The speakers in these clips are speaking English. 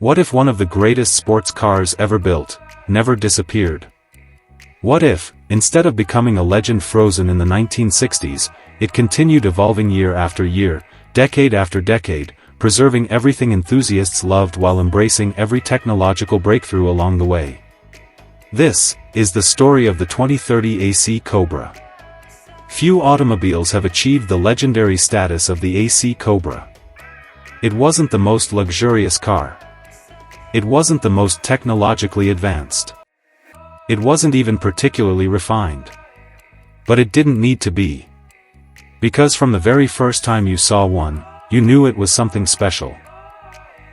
What if one of the greatest sports cars ever built never disappeared? What if, instead of becoming a legend frozen in the 1960s, it continued evolving year after year, decade after decade, preserving everything enthusiasts loved while embracing every technological breakthrough along the way? This is the story of the 2030 AC Cobra. Few automobiles have achieved the legendary status of the AC Cobra. It wasn't the most luxurious car. It wasn't the most technologically advanced. It wasn't even particularly refined. But it didn't need to be. Because from the very first time you saw one, you knew it was something special.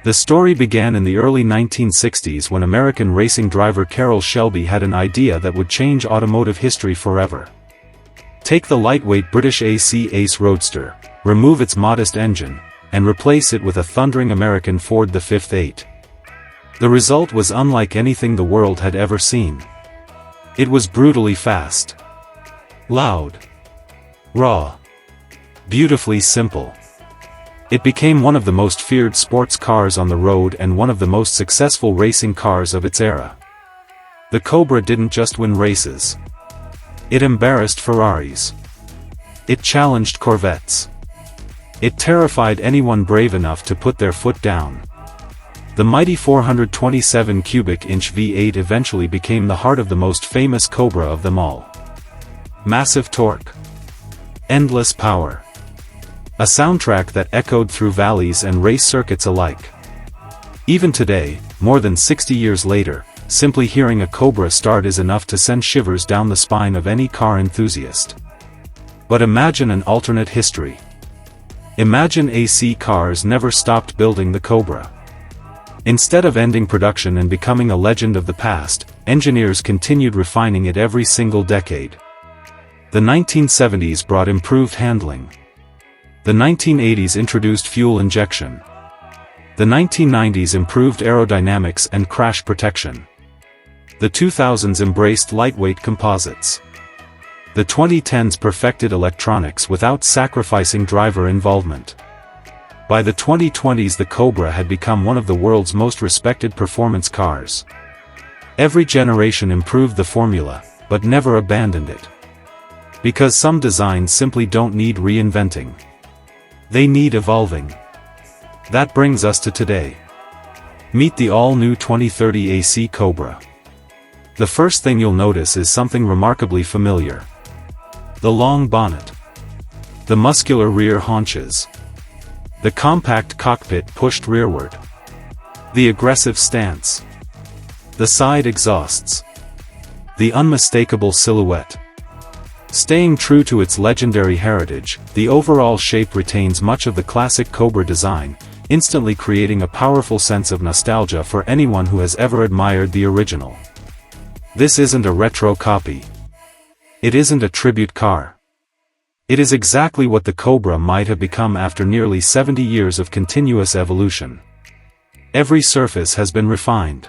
The story began in the early 1960s when American racing driver Carroll Shelby had an idea that would change automotive history forever. Take the lightweight British AC Ace Roadster, remove its modest engine, and replace it with a thundering American Ford the 5.8. The result was unlike anything the world had ever seen. It was brutally fast, loud, raw, beautifully simple. It became one of the most feared sports cars on the road and one of the most successful racing cars of its era. The Cobra didn't just win races. It embarrassed Ferraris. It challenged Corvettes. It terrified anyone brave enough to put their foot down. The mighty 427 cubic inch V8 eventually became the heart of the most famous Cobra of them all. Massive torque. Endless power. A soundtrack that echoed through valleys and race circuits alike. Even today, more than 60 years later, simply hearing a Cobra start is enough to send shivers down the spine of any car enthusiast. But imagine an alternate history. Imagine AC cars never stopped building the Cobra. Instead of ending production and becoming a legend of the past, engineers continued refining it every single decade. The 1970s brought improved handling. The 1980s introduced fuel injection. The 1990s improved aerodynamics and crash protection. The 2000s embraced lightweight composites. The 2010s perfected electronics without sacrificing driver involvement. By the 2020s the Cobra had become one of the world's most respected performance cars. Every generation improved the formula, but never abandoned it. Because some designs simply don't need reinventing. They need evolving. That brings us to today. Meet the all-new 2030 AC Cobra. The first thing you'll notice is something remarkably familiar. The long bonnet. The muscular rear haunches. The compact cockpit pushed rearward. The aggressive stance. The side exhausts. The unmistakable silhouette. Staying true to its legendary heritage, the overall shape retains much of the classic Cobra design, instantly creating a powerful sense of nostalgia for anyone who has ever admired the original. This isn't a retro copy. It isn't a tribute car. It is exactly what the Cobra might have become after nearly 70 years of continuous evolution. Every surface has been refined.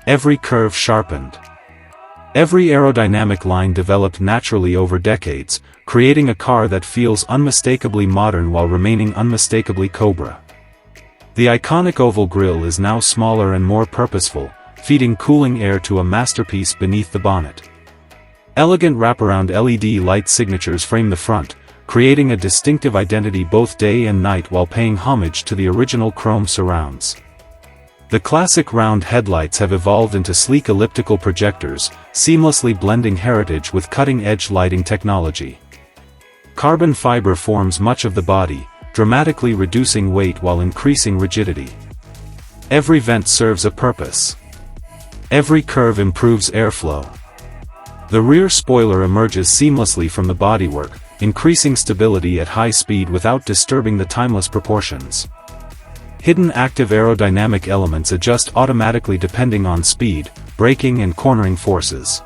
Every curve sharpened. Every aerodynamic line developed naturally over decades, creating a car that feels unmistakably modern while remaining unmistakably Cobra. The iconic oval grille is now smaller and more purposeful, feeding cooling air to a masterpiece beneath the bonnet. Elegant wraparound LED light signatures frame the front, creating a distinctive identity both day and night while paying homage to the original chrome surrounds. The classic round headlights have evolved into sleek elliptical projectors, seamlessly blending heritage with cutting-edge lighting technology. Carbon fiber forms much of the body, dramatically reducing weight while increasing rigidity. Every vent serves a purpose. Every curve improves airflow. The rear spoiler emerges seamlessly from the bodywork, increasing stability at high speed without disturbing the timeless proportions. Hidden active aerodynamic elements adjust automatically depending on speed, braking and cornering forces.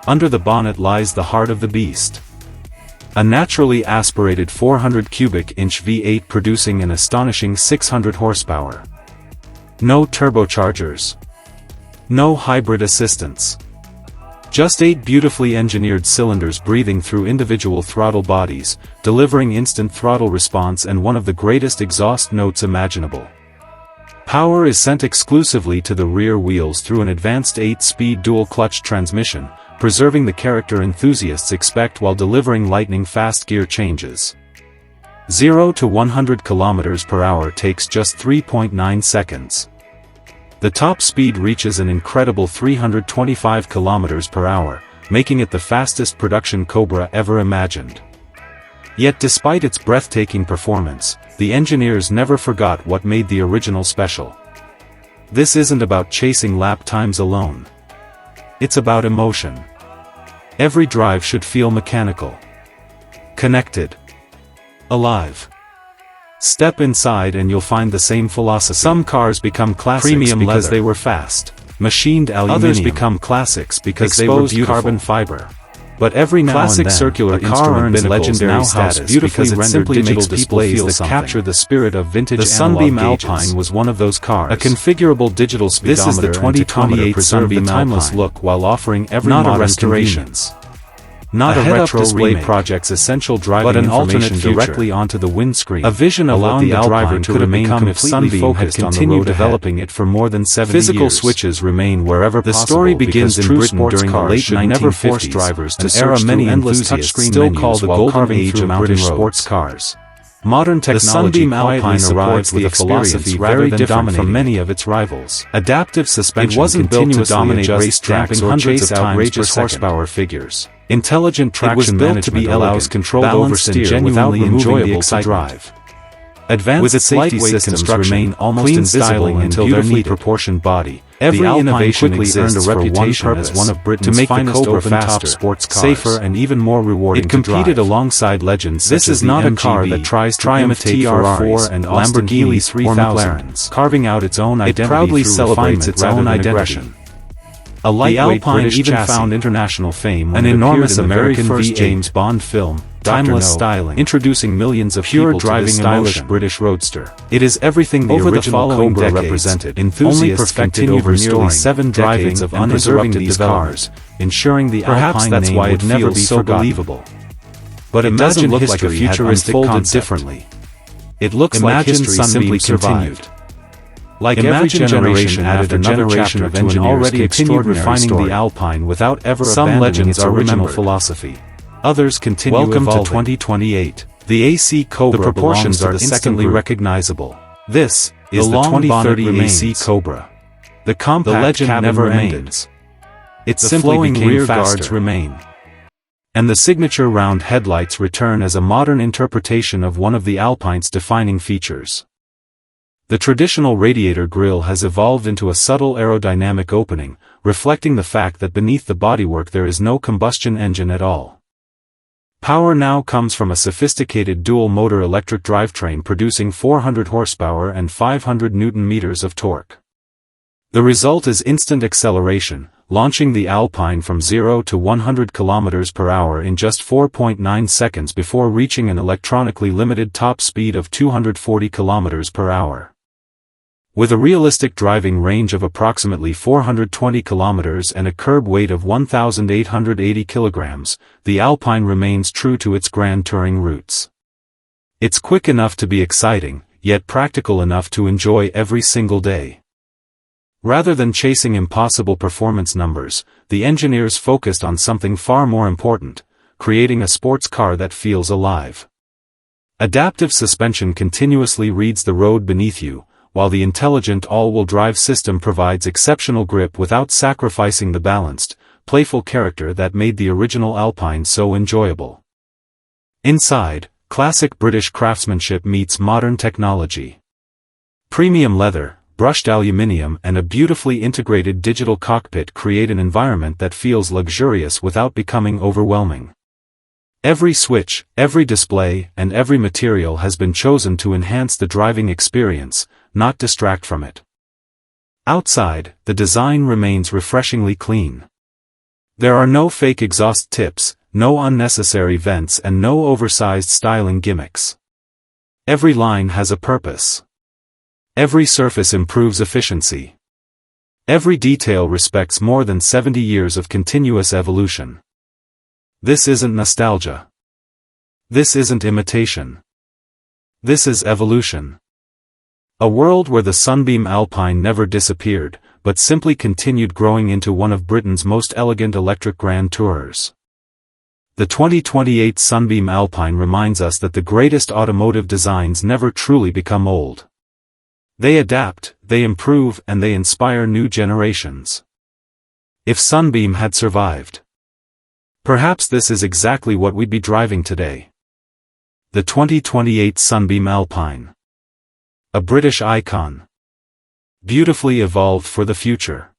Under the bonnet lies the heart of the beast. A naturally aspirated 400 cubic inch V8 producing an astonishing 600 horsepower. No turbochargers. No hybrid assistance. Just 8 beautifully engineered cylinders breathing through individual throttle bodies, delivering instant throttle response and one of the greatest exhaust notes imaginable. Power is sent exclusively to the rear wheels through an advanced 8-speed dual-clutch transmission, preserving the character enthusiasts expect while delivering lightning-fast gear changes. 0 to 100 km/h takes just 3.9 seconds. The top speed reaches an incredible 325 km/h, making it the fastest production Cobra ever imagined. Yet despite its breathtaking performance, the engineers never forgot what made the original special. This isn't about chasing lap times alone. It's about emotion. Every drive should feel mechanical, connected, alive. Step inside and you'll find the same philosophy. Some cars become classics because they were fast, machined aluminum. Others become classics because they were beautiful, carbon fiber. But every now and then, circular car earns legendary status because it simply makes displays that capture the spirit of vintage analog gauges. The Sunbeam Alpine was one of those cars. A configurable digital speedometer. This is the 2028 Sunbeam timeless look while offering every modern restoration. Not a retro display project's essential driving information directly onto the windscreen. A vision allowing the driver to remain completely focused on the road, developing it for more than 70 years. Physical switches remain wherever possible. The story begins in Britain during the late 1950s, drivers to era many enthusiasts still call the golden age of British sports cars. Modern technology Alpine arrives with a philosophy very different from many of its rivals. Adaptive suspension wasn't built to dominate racetracks or chase outrageous horsepower figures. Intelligent traction management allows controlled oversteer without removing the excitement. Advanced safety systems remain almost invisible until their neat proportioned body. Every innovation quickly earned a reputation as one of Britain's finest open-top sports cars, safer and even more rewarding to drive. It competed alongside legends. This is not a car that tries to imitate Ferraris and Lamborghini 3000, carving out its own identity. It proudly celebrates its own aggression. A lightweight British even found international fame when an enormous American V8 James Bond film, timeless styling, introducing millions of people to the stylish British roadster. It is everything the original Cobra represented. Enthusiasts continued over nearly 7 decades of uninterrupted cars, ensuring the Alpine name would never be so believable. But it doesn't look like a futuristic concept. Differently. It looks like history simply continued. Like every generation added another generation of engineers already continued refining the Alpine without ever abandoning its original philosophy. Others continue evolving. Welcome to 2028. The AC Cobra. The proportions are instantly recognizable. This is the 2030 AC Cobra. The compact cabin never ends. Its flowing rear guards remain. And the signature round headlights return as a modern interpretation of one of the Alpine's defining features. The traditional radiator grille has evolved into a subtle aerodynamic opening, reflecting the fact that beneath the bodywork there is no combustion engine at all. Power now comes from a sophisticated dual-motor electric drivetrain producing 400 horsepower and 500 Newton-meters of torque. The result is instant acceleration, launching the Alpine from 0 to 100 km/h in just 4.9 seconds before reaching an electronically limited top speed of 240 km/h. With a realistic driving range of approximately 420 km and a curb weight of 1,880 kg, the Alpine remains true to its grand touring roots. It's quick enough to be exciting, yet practical enough to enjoy every single day. Rather than chasing impossible performance numbers, the engineers focused on something far more important, creating a sports car that feels alive. Adaptive suspension continuously reads the road beneath you, while the intelligent all-wheel drive system provides exceptional grip without sacrificing the balanced, playful character that made the original Alpine so enjoyable. Inside, classic British craftsmanship meets modern technology. Premium leather, brushed aluminium and a beautifully integrated digital cockpit create an environment that feels luxurious without becoming overwhelming. Every switch, every display, and every material has been chosen to enhance the driving experience, not distract from it. Outside, the design remains refreshingly clean. There are no fake exhaust tips, no unnecessary vents and no oversized styling gimmicks. Every line has a purpose. Every surface improves efficiency. Every detail respects more than 70 years of continuous evolution. This isn't nostalgia. This isn't imitation. This is evolution. A world where the Sunbeam Alpine never disappeared, but simply continued growing into one of Britain's most elegant electric Grand Tourers. The 2028 Sunbeam Alpine reminds us that the greatest automotive designs never truly become old. They adapt, they improve, and they inspire new generations. If Sunbeam had survived, perhaps this is exactly what we'd be driving today. The 2028 Sunbeam Alpine. A British icon. Beautifully evolved for the future.